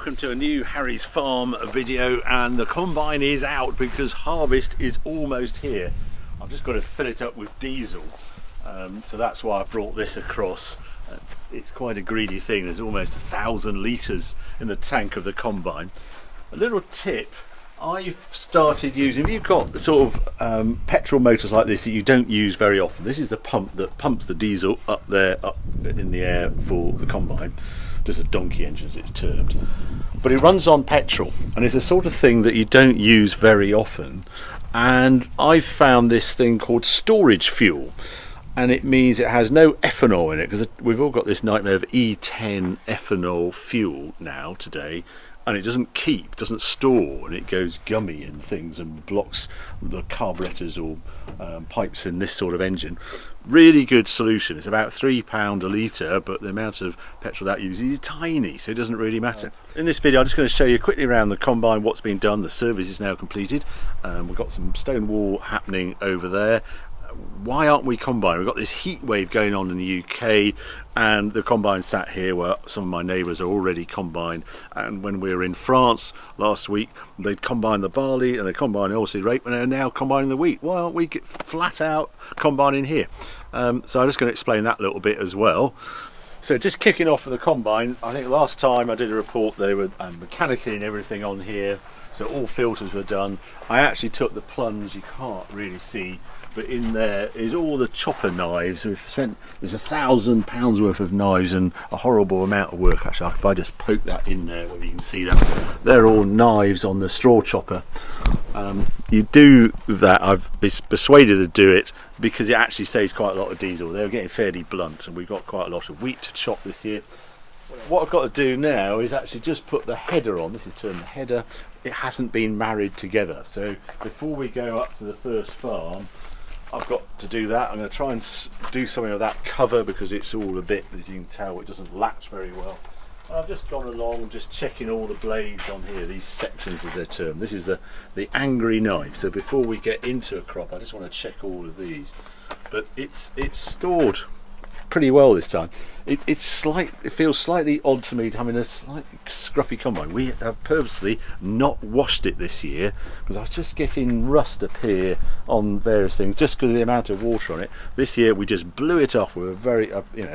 welcome to a new Harry's Farm video, and the combine is out because harvest is almost here. I've just got to fill it up with diesel, so that's why I brought this across. It's quite a greedy thing. There's almost 1,000 litres in the tank of the combine. A little tip I've started using, if you've got sort of petrol motors like this that you don't use very often, this is the pump that pumps the diesel up there, up in the air for the combine. Just a donkey engine as it's termed, but it runs on petrol, and it's the sort of thing that you don't use very often. And I've found this thing called storage fuel, and it means it has no ethanol in it, because we've all got this nightmare of E10 ethanol fuel now today, and it doesn't store, and it goes gummy in things and blocks the carburetors or pipes in this sort of engine. Really good solution. It's about £3 a litre, but the amount of petrol that uses is tiny, so it doesn't really matter. In this video I'm just going to show you quickly around the combine what's been done. The service is now completed. We've got some stone wool happening over there. Why aren't we combining? We've got this heat wave going on in the UK, and the combine sat here where some of my neighbours are already combined. And when we were in France last week, they'd combined the barley and they combined also rape, and they're now combining the wheat. Why aren't we flat out combining here? So I'm just going to explain that a little bit as well. So just kicking off with the combine, I think last time I did a report they were mechanically and everything on here, so all filters were done. I actually took the plunge, you can't really see, but in there is all the chopper knives. There's £1,000 worth of knives and a horrible amount of work. Actually, if I just poke that in there, whether you can see that, they're all knives on the straw chopper. You do that, I've been persuaded to do it because it actually saves quite a lot of diesel. They're getting fairly blunt, and we've got quite a lot of wheat to chop this year. What I've got to do now is actually just put the header on. This is termed the header. It hasn't been married together, so before we go up to the first farm, I've got to do that. I'm going to try and do something of that cover because it's all a bit, as you can tell, it doesn't latch very well. And I've just gone along just checking all the blades on here, these sections as they're termed. This is the angry knife. So before we get into a crop, I just want to check all of these. But it's stored pretty well this time. It feels slightly odd to me having a slightly scruffy combine. We have purposely not washed it this year because I was just getting rust appear on various things just because of the amount of water on it. This year we just blew it off with a very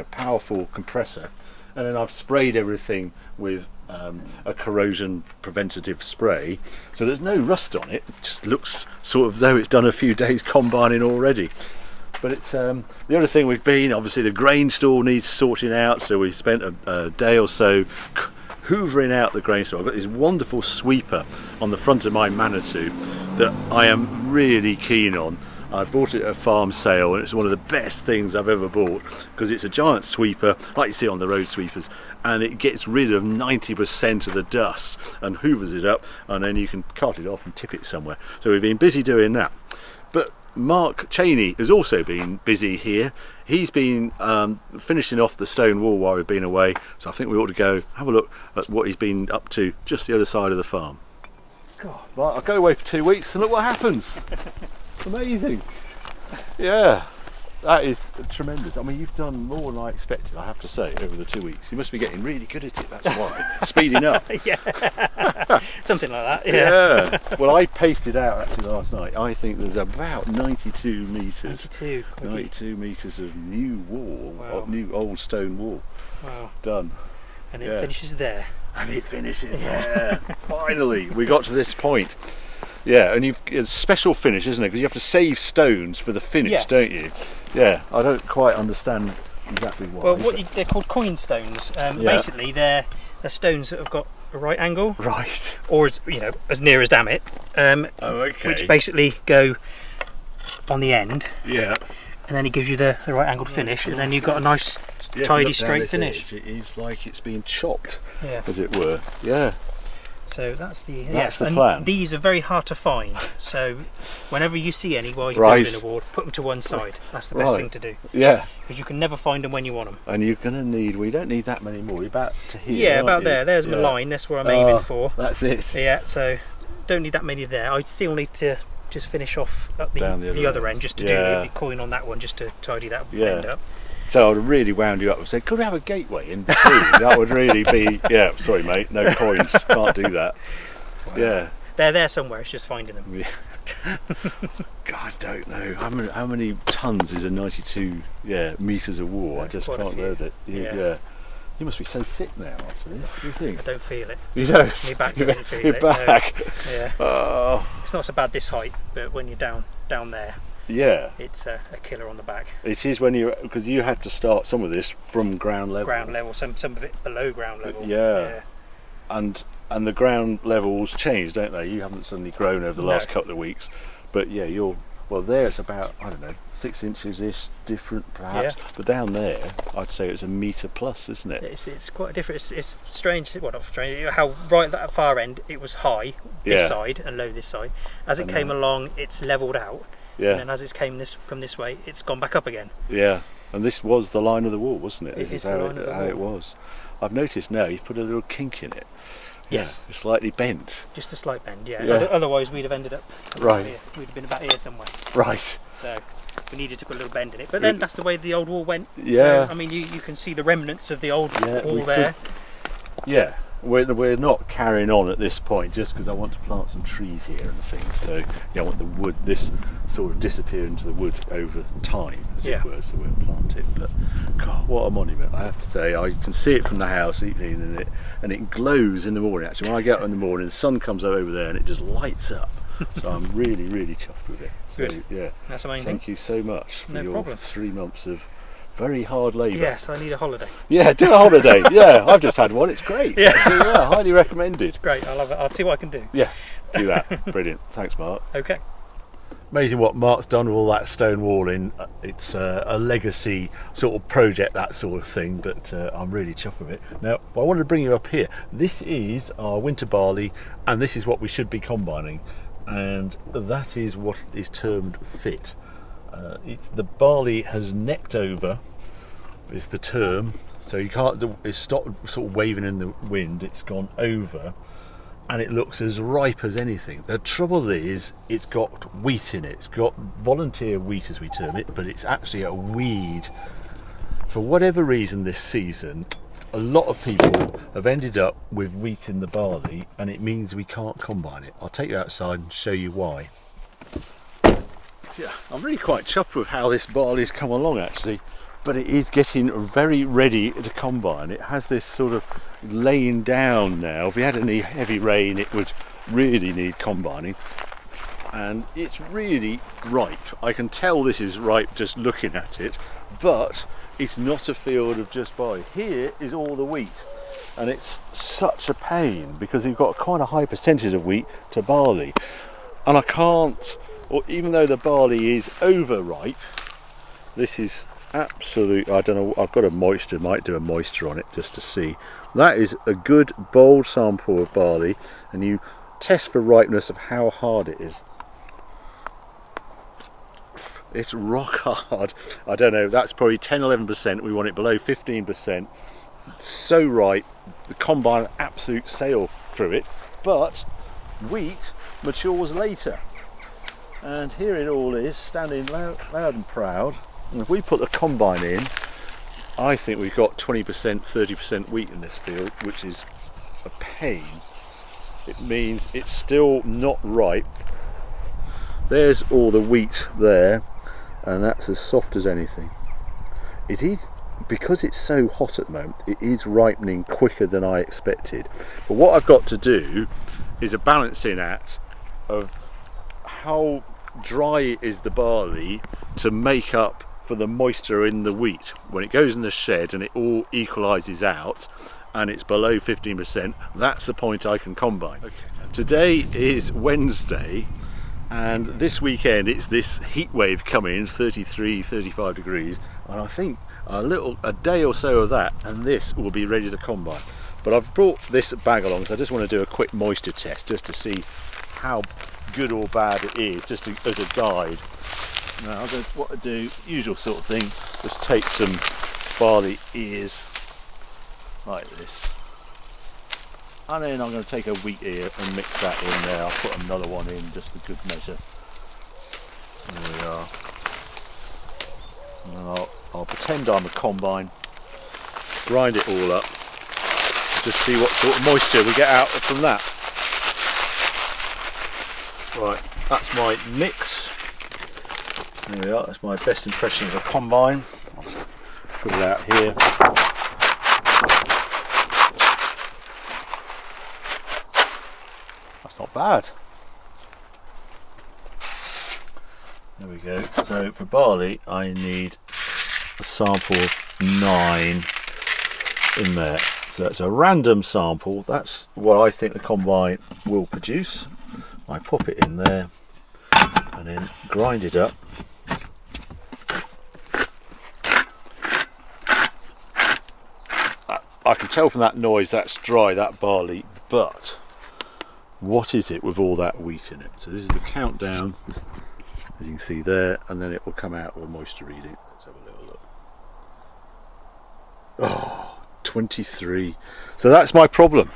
powerful compressor, and then I've sprayed everything with a corrosion preventative spray, so there's no rust on it. It just looks sort of as though it's done a few days combining already. But it's the other thing we've been, obviously the grain store needs sorting out, so we spent a day or so hoovering out the grain store. I've got this wonderful sweeper on the front of my Manitou that I am really keen on. I bought it at a farm sale, and it's one of the best things I've ever bought because it's a giant sweeper like you see on the road sweepers, and it gets rid of 90% of the dust and hoovers it up, and then you can cart it off and tip it somewhere. So we've been busy doing that. But Mark Cheney has also been busy here. He's been finishing off the stone wall while we've been away, so I think we ought to go have a look at what he's been up to just the other side of the farm. God, right, I'll go away for 2 weeks and look what happens. Amazing. Yeah, that is tremendous. I mean, you've done more than I expected, I have to say, over the 2 weeks. You must be getting really good at it, that's why. Speeding up. Yeah, something like that, yeah. Well, I pasted out actually last night. I think there's about 92 metres. 92 metres of new wall, wow. New old stone wall. Wow. Done. And it finishes there. And it finishes there. Finally, we got to this point. Yeah, and it's a special finish, isn't it? Because you have to save stones for the finish, yes. Don't you? Yeah, I don't quite understand exactly why. Well, they're called coin stones. Basically, they're stones that have got a right angle, right, or as near as damn it. Okay. Which basically go on the end. Yeah. And then it gives you the right angled finish, and then you've got a nice, tidy, straight finish. It is like it's being chopped, as it were. Yeah. So that's the plan. These are very hard to find. So whenever you see any while you're building a wall, put them to one side. That's the best thing to do. Yeah. Because you can never find them when you want them. And you're going to need. We don't need that many more. You're about to here. Yeah, about there. There's my line. That's where I'm aiming for. That's it. Yeah. So don't need that many there. I still need to just finish off up the other end, just to do the coin on that one, just to tidy that end up. So I'd really wound you up and said, could we have a gateway in between? That would really be, yeah, sorry mate, no coins, can't do that. Wow. Yeah. They're there somewhere, it's just finding them. Yeah. God, I don't know. How many tons is a 92 metres of wool? I just can't load it. Yeah. You must be so fit now after this, do you think? I don't feel it. You don't? My back doesn't feel your it. back? No. Yeah. Oh. It's not so bad this height, but when you're down there, yeah, it's a killer on the back. It is because you had to start some of this from ground level. Ground level, some of it below ground level. Yeah. And the ground levels change, don't they? You haven't suddenly grown over the last couple of weeks, but yeah, there it's about, I don't know, 6 inches-ish different perhaps, but down there I'd say it's a metre plus, isn't it? It's quite different. It's strange, well not strange, how right at that far end it was high this side and low this side. As it came along, it's levelled out, and then as it's came from this way, it's gone back up again. Yeah, and this was the line of the wall, wasn't it? This is how it was. I've noticed now you've put a little kink in it. Yes. Yeah, slightly bent. Just a slight bend, yeah. Otherwise we'd have ended up here. We'd have been about here somewhere. Right. So we needed to put a little bend in it. But then that's the way the old wall went. Yeah. So, I mean, you can see the remnants of the old wall there. Yeah. We're not carrying on at this point just because I want to plant some trees here and things. So I want the wood, this sort of disappear into the wood over time, as it were. So we'll plant it. But God, what a monument! I have to say, I can see it from the house evening, and it glows in the morning. Actually, when I get up in the morning, the sun comes up over there and it just lights up. So I'm really, really chuffed with it. So, good. Yeah. That's amazing. Thank you so much for your problem. 3 months of very hard labour. Yes, I need a holiday. Yeah, do a holiday. Yeah, I've just had one. It's great. Yeah, actually, highly recommended. Great, I love it. I'll see what I can do. Yeah, do that. Brilliant. Thanks, Mark. Okay. Amazing what Mark's done with all that stone walling. It's a legacy sort of project, that sort of thing, but I'm really chuffed with it. Now, I wanted to bring you up here. This is our winter barley, and this is what we should be combining, and that is what is termed fit. The barley has necked over, is the term, so you can't, it's stopped sort of waving in the wind, it's gone over, and it looks as ripe as anything. The trouble is, it's got wheat in it. It's got volunteer wheat, as we term it, but it's actually a weed. For whatever reason this season, a lot of people have ended up with wheat in the barley, and it means we can't combine it. I'll take you outside and show you why. Yeah, I'm really quite chuffed with how this barley's come along actually, but it is getting very ready to combine. It has this sort of laying down now. If we had any heavy rain, it would really need combining, and it's really ripe. I can tell this is ripe just looking at it, but it's not a field of just barley. Here is all the wheat, and it's such a pain because you've got quite a high percentage of wheat to barley, and I can't, or even though the barley is overripe, this is absolute, I don't know, I've got a moisture, might do a moisture on it just to see. That is a good bold sample of barley, and you test for ripeness of how hard it is. It's rock hard. I don't know, that's probably 10-11%. We want it below 15%. So ripe, the combine absolute sail through it, but wheat matures later. And here it all is, standing loud and proud. And if we put the combine in, I think we've got 20%, 30% wheat in this field, which is a pain. It means it's still not ripe. There's all the wheat there, and that's as soft as anything. It is, because it's so hot at the moment, it is ripening quicker than I expected. But what I've got to do is a balancing act of how dry is the barley to make up for the moisture in the wheat. When it goes in the shed and it all equalises out and it's below 15%, that's the point I can combine. Okay. Today is Wednesday, and this weekend it's this heat wave coming, 33, 35 degrees, and I think a day or so of that and this will be ready to combine. But I've brought this bag along, so I just want to do a quick moisture test just to see how good or bad it is, just as a guide. Now I'm going to, what I do, usual sort of thing, just take some barley ears like this, and then I'm going to take a wheat ear and mix that in there. I'll put another one in just for good measure. There we are. And then I'll pretend I'm a combine, grind it all up, just see what sort of moisture we get out from that. Right, that's my mix. There we are, that's my best impression of a combine. I'll put it out here. That's not bad. There we go. So for barley I need a sample of 9 in there. So that's a random sample. That's what I think the combine will produce. I pop it in there and then grind it up. I can tell from that noise that's dry, that barley, but what is it with all that wheat in it? So this is the countdown, as you can see there, and then it will come out with a moisture reading. Let's have a little look. Oh, 23. So that's my problem.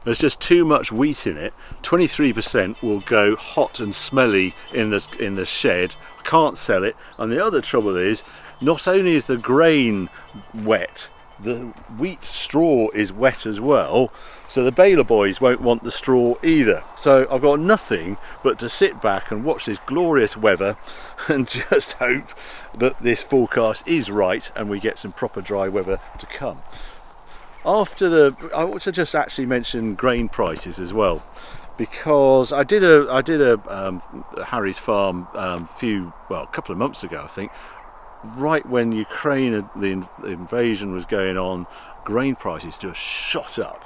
There's just too much wheat in it. 23% will go hot and smelly in the shed. I can't sell it. And the other trouble is, not only is the grain wet, the wheat straw is wet as well, so the baler boys won't want the straw either. So I've got nothing but to sit back and watch this glorious weather and just hope that this forecast is right and we get some proper dry weather to come. I want to just actually mention grain prices as well, because I did a Harry's Farm a couple of months ago, I think. Right when Ukraine, the invasion was going on, grain prices just shot up,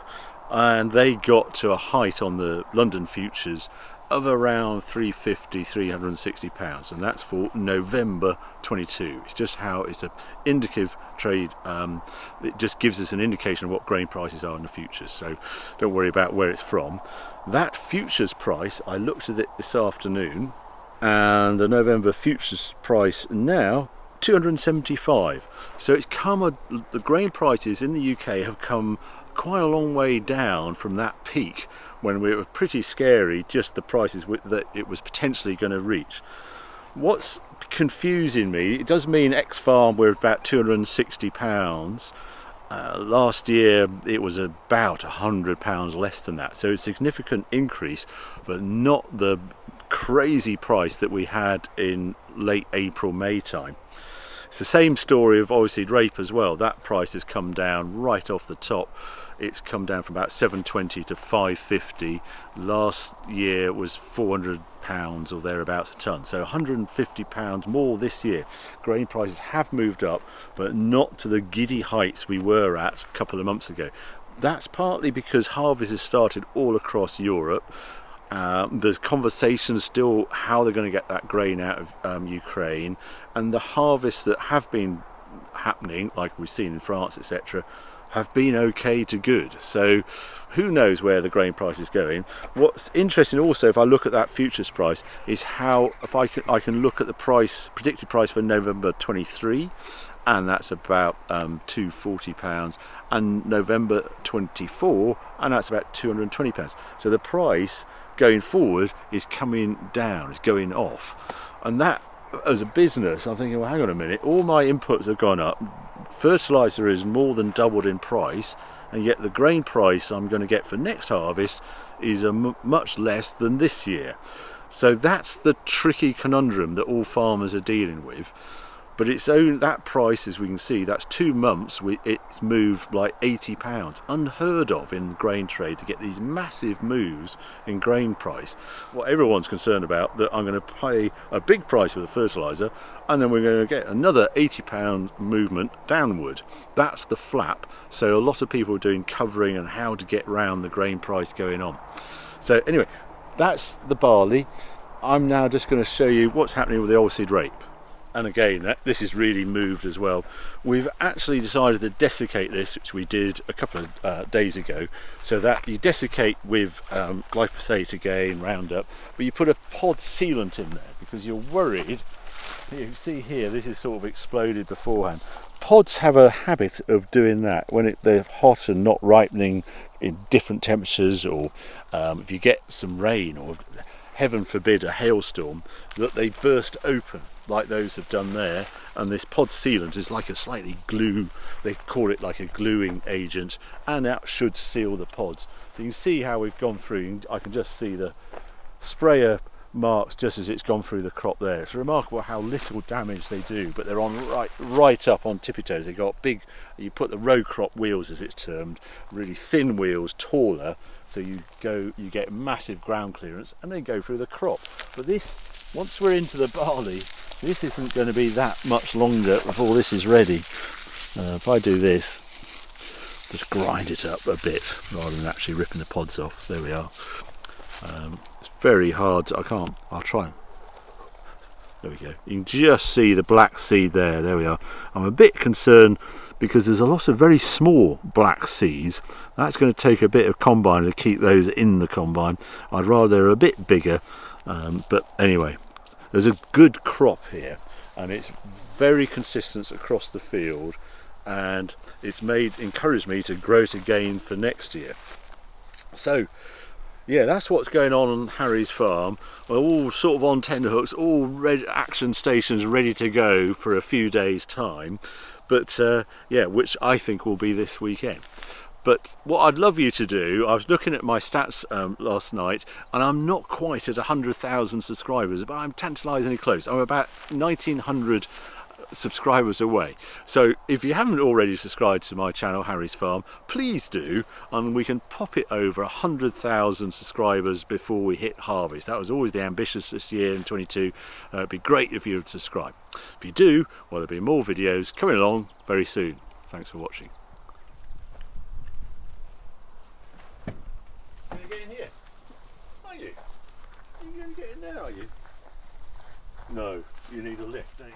and they got to a height on the London futures of around £350–360, and that's for November 22. It's just how it's an indicative trade. It just gives us an indication of what grain prices are in the futures, so don't worry about where it's from. That futures price, I looked at it this afternoon, and the November futures price now, 275. So it's come, the grain prices in the UK have come quite a long way down from that peak when we were pretty scary, just the prices that it was potentially going to reach. What's confusing me, it does mean ex-farm we're about £260. Last year it was about £100 less than that, so a significant increase, but not the crazy price that we had in late April, May time. It's the same story of oilseed rape as well. That price has come down right off the top. It's come down from about £7.20 to £5.50. Last year was £400 or thereabouts a tonne, so £150 more this year. Grain prices have moved up, but not to the giddy heights we were at a couple of months ago. That's partly because harvest has started all across Europe. There's conversations still how they're going to get that grain out of Ukraine, and the harvests that have been happening, like we've seen in France, etc., have been okay to good. So who knows where the grain price is going. What's interesting also, if I look at that futures price, is how if I can look at the predicted price for November 23, and that's about £240, and November 24, and that's about £220. So the price going forward is coming down, it's going off. And that, as a business, I'm thinking, well, hang on a minute, all my inputs have gone up, fertiliser is more than doubled in price, and yet the grain price I'm going to get for next harvest is much less than this year. So that's the tricky conundrum that all farmers are dealing with. But it's only that price, as we can see, that's 2 months, it's moved like £80. Unheard of in the grain trade to get these massive moves in grain price. What everyone's concerned about, that I'm going to pay a big price for the fertiliser, and then we're going to get another £80 movement downward. That's the flap. So a lot of people are doing covering and how to get round the grain price going on. So anyway, that's the barley. I'm now just going to show you what's happening with the oilseed rape. And again, this is really moved as well. We've actually decided to desiccate this, which we did a couple of days ago, so that you desiccate with glyphosate again, Roundup, but you put a pod sealant in there because you're worried. You see here, this is sort of exploded beforehand. Pods have a habit of doing that when they're hot and not ripening in different temperatures, or if you get some rain or heaven forbid a hailstorm, that they burst open. like those have done there, and this pod sealant is like a slightly glue, they call it like a gluing agent, and that should seal the pods. So you can see how we've gone through. I can just see the sprayer marks just as it's gone through the crop there. It's remarkable how little damage they do, but they're on right up on tippy toes. They've got big, you put the row crop wheels as it's termed, really thin wheels, taller, so you get massive ground clearance, and they go through the crop. But this, once we're into the barley, this isn't going to be that much longer before this is ready. If I do this, just grind it up a bit rather than actually ripping the pods off. There we are. It's very hard. I'll try. There we go. You can just see the black seed there. There we are. I'm a bit concerned because there's a lot of very small black seeds. That's going to take a bit of combine to keep those in the combine. I'd rather they're a bit bigger. But anyway, there's a good crop here, and it's very consistent across the field, and it's encouraged me to grow it again for next year. So yeah, that's what's going on Harry's farm. We're all sort of on tenterhooks, all action stations ready to go for a few days' time. But yeah, which I think will be this weekend. But what I'd love you to do, I was looking at my stats last night, and I'm not quite at 100,000 subscribers, but I'm tantalisingly close. I'm about 1,900 subscribers away. So if you haven't already subscribed to my channel, Harry's Farm, please do, and we can pop it over 100,000 subscribers before we hit harvest. That was always the ambitious this year in 22. It'd be great if you would subscribe. If you do, well, there'll be more videos coming along very soon. Thanks for watching. You're going to get in here? Are you? Are you going to get in there, are you? No, you need a lift, don't you?